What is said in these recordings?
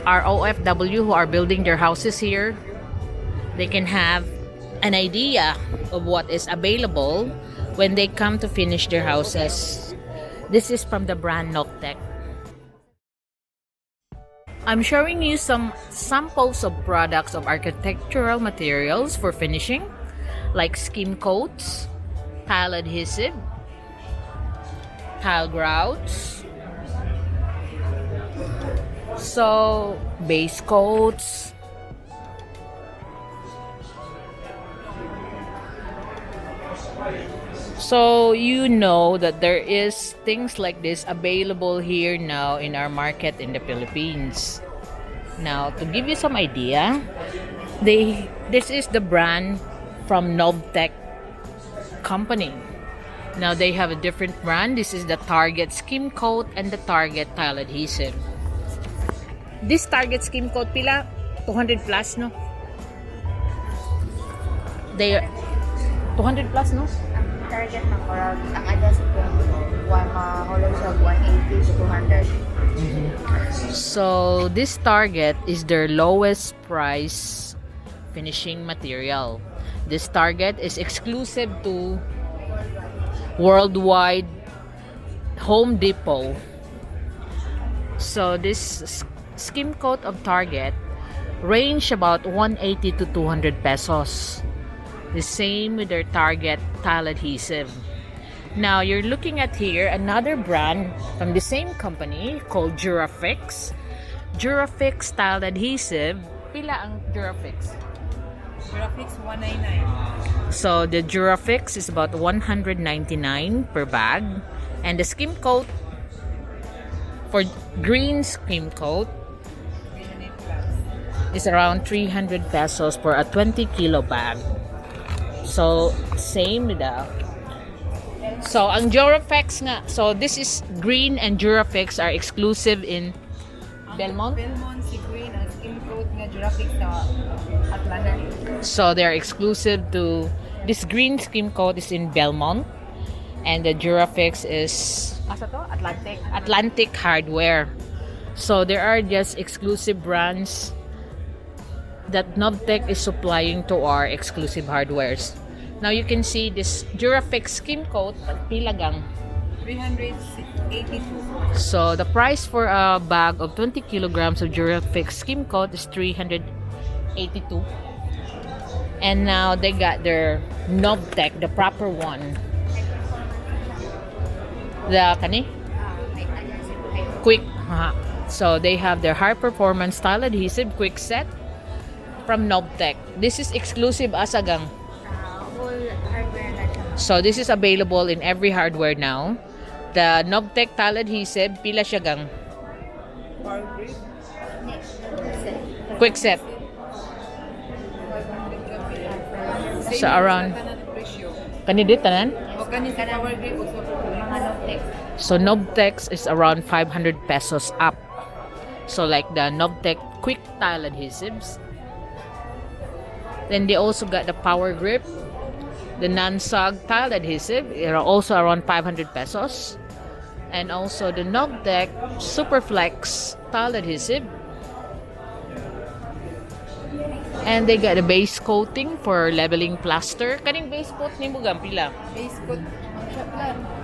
our OFW who are building their houses here, they can have an idea of what is available when they come to finish their houses. This is from the brand Nob Tech. I'm showing you some samples of products of architectural materials for finishing, like skim coats, tile adhesive, tile grouts, so base coats, so you know that there is things like this available here now in our market in the Philippines. Now, to give you some idea, this is the brand from Nob Tech company. Now they have a different brand. This is the Target Skim Coat and the Target Tile Adhesive. This Target Skim Coat pila 200 plus, no? They 200 plus, no? Target ng oral, ang adhesive yung mahulog siya 180 to 200. So this Target is their lowest price finishing material. This Target is exclusive to worldwide Home Depot. So this skim coat of Target range about 180 to 200 pesos. The same with their Target tile adhesive. Now you're looking at here another brand from the same company called Jura Fix. Jura Fix tile adhesive. Pila ang Jura Fix? Jura Fix 199. So the Jura Fix is about 199 per bag, and the skim coat for green skim coat is around 300 pesos for a 20 kilo bag. So same with the so ang Jura Fix nga, so this is green and Jura Fix are exclusive in Belmont. Belmont si green ang skim coat nga Jura Fix sa Atlanta. So they're exclusive to this green skim coat is in Belmont, and the Jura Fix is Atlantic Hardware. So there are just exclusive brands that Nob Tech is supplying to our exclusive hardwares. Now you can see this Jura Fix skim coat pilagang 382. So the price for a bag of 20 kilograms of Jura Fix skim coat is 382. And now they got their Nob Tech, the proper one. The kani? Quick. So they have their high performance style adhesive quick set from Nob Tech. This is exclusive asagang. Whole hardware na siya. So this is available in every hardware now. The Nob Tech tile adhesive pila siya gang. Power grip. Quick set. So around kanidi tanan. O kanin sa power grip o sa mga Nob Tech. So Nob Tech is around 500 pesos up. So like the Nob Tech quick tile adhesives. Then they also got the power grip, the non-sag tile adhesive, are also around 500 pesos. And also the Nob Tech Superflex tile adhesive. And they got a base coating for leveling plaster. Kaning base coat ni mo gampila? Base coat.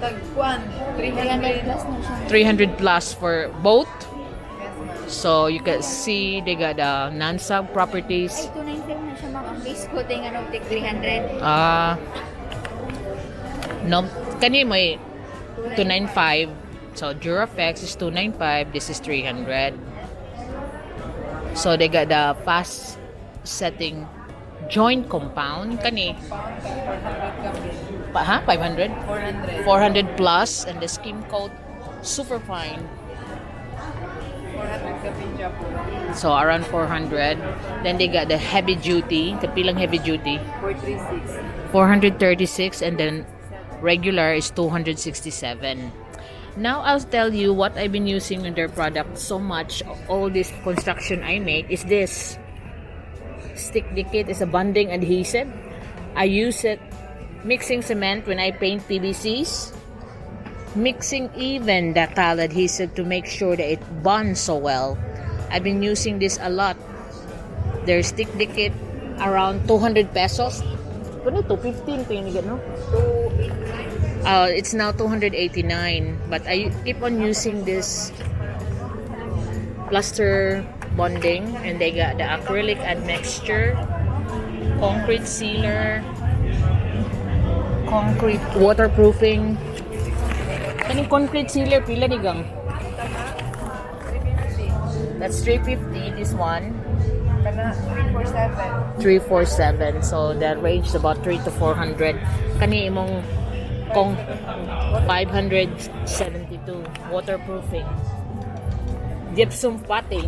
Tagkuan. 300 plus na siya. 300 plus for both. Yes, ma'am. So you can see they got the non-sag properties. Ay, 295 na siya, ma'am. Ang base coat ay nga Nob Tech 300. No, kani may 295. So Jura Fix is 295. This is 300. So they got the fast setting joint compound kani. 500? 400. 400 plus, and the skim coat super fine. 400 ka pinja po. So around 400. Then they got the heavy duty, the pilang heavy duty, 436. 436, and then regular is 267. Now I'll tell you what I've been using in their product so much. All this construction I make is this stick dikit is a bonding adhesive. I use it mixing cement when I paint PVCs, mixing even the tile adhesive to make sure that it bonds so well. I've been using this a lot. Their stick dikit around 200 pesos. Kuno 215 pa yun, no? 289. It's now 289, but I keep on using this plaster bonding, and they got the acrylic admixture, concrete sealer, concrete waterproofing. Kaning concrete sealer pila ni gang? That's 350. This one Kana 347. 347. So that range is about 3 to 400. Kani imong kong 572. Waterproofing. Gypsum putty.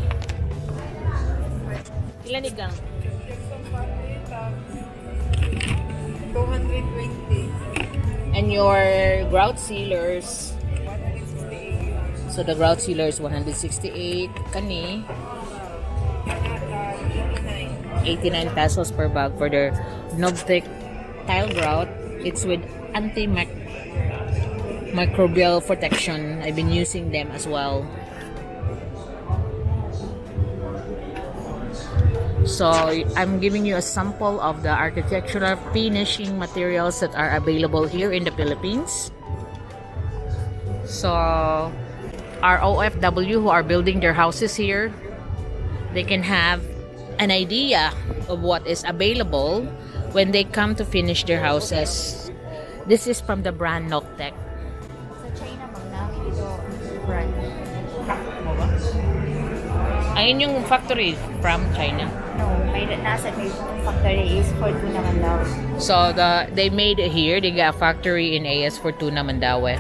Ilan ni gang? 220. And your grout sealers. 168. So the grout sealer is 168. Kani 89 pesos per bag for their Nob Tech tile grout. It's with antimicrobial protection. I've been using them as well. So I'm giving you a sample of the architectural finishing materials that are available here in the Philippines. So our OFW who are building their houses here, they can have an idea of what is available when they come to finish their houses. This is from the brand Nob Tech. Sa China, mag-nawi dito brand. Ayun yung factory from China. No, may nasa factory is for 2 naman daw. So they made it here. They got a factory in AS for tuna Mandaue.